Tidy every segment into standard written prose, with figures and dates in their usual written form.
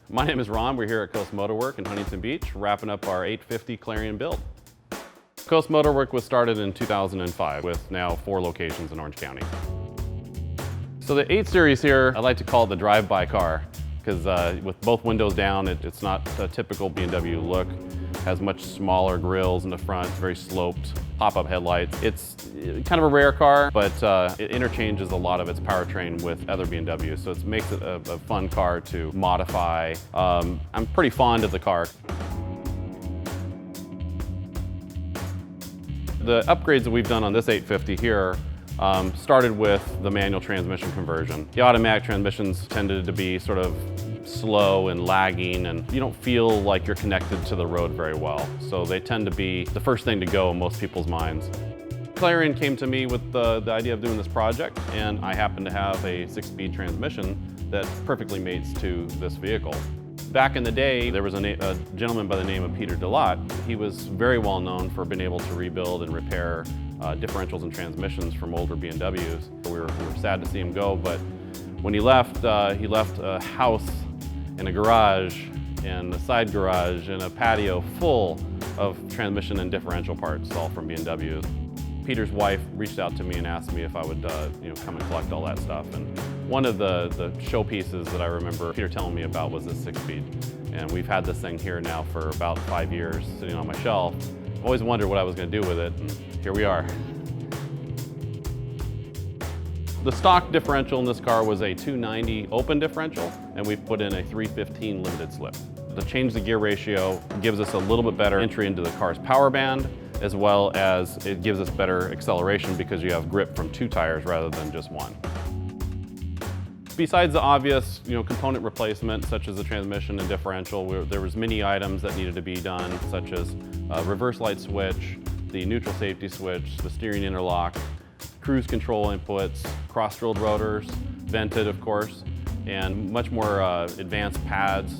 My name is Ron. We're here at Coast Motor Werk in Huntington Beach, wrapping up our 850 Clarion build. Coast Motor Werk was started in 2005 with now 4 locations in Orange County. So the 8 Series here, I like to call it the drive-by car because with both windows down, it's not a typical BMW look. It has much smaller grills in the front, very sloped, pop-up headlights. It's kind of a rare car, but it interchanges a lot of its powertrain with other BMWs, so it makes it a fun car to modify. I'm pretty fond of the car. The upgrades that we've done on this 850 here started with the manual transmission conversion. The automatic transmissions tended to be sort of slow and lagging, and you don't feel like you're connected to the road very well. So they tend to be the first thing to go in most people's minds. Clarion came to me with the idea of doing this project, and I happen to have a 6-speed transmission that perfectly mates to this vehicle. Back in the day, there was a gentleman by the name of Peter Delot. He was very well known for being able to rebuild and repair differentials and transmissions from older BMWs. We were sad to see him go, but when he left a house and a garage and a side garage and a patio full of transmission and differential parts, all from BMWs. Peter's wife reached out to me and asked me if I would come and collect all that stuff. And one of the showpieces that I remember Peter telling me about was this 6-speed. And we've had this thing here now for about 5 years, sitting on my shelf. I've always wondered what I was going to do with it, and here we are. The stock differential in this car was a 290 open differential, and we've put in a 315 limited slip. To change the gear ratio gives us a little bit better entry into the car's power band, as well as it gives us better acceleration because you have grip from 2 tires rather than just 1. Besides the obvious component replacement, such as the transmission and differential, there was many items that needed to be done, such as reverse light switch, the neutral safety switch, the steering interlock, cruise control inputs, cross-drilled rotors, vented of course, and much more advanced pads,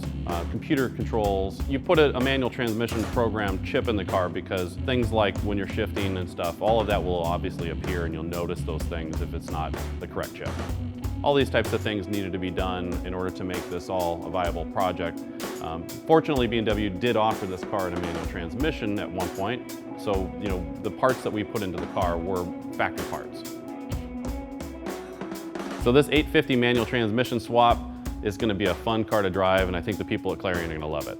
computer controls. You put a manual transmission program chip in the car because things like when you're shifting and stuff, all of that will obviously appear and you'll notice those things if it's not the correct chip. All these types of things needed to be done in order to make this all a viable project. Fortunately, BMW did offer this car in a manual transmission at one point, so the parts that we put into the car were factory parts. So this 850 manual transmission swap is going to be a fun car to drive, and I think the people at Clarion are going to love it.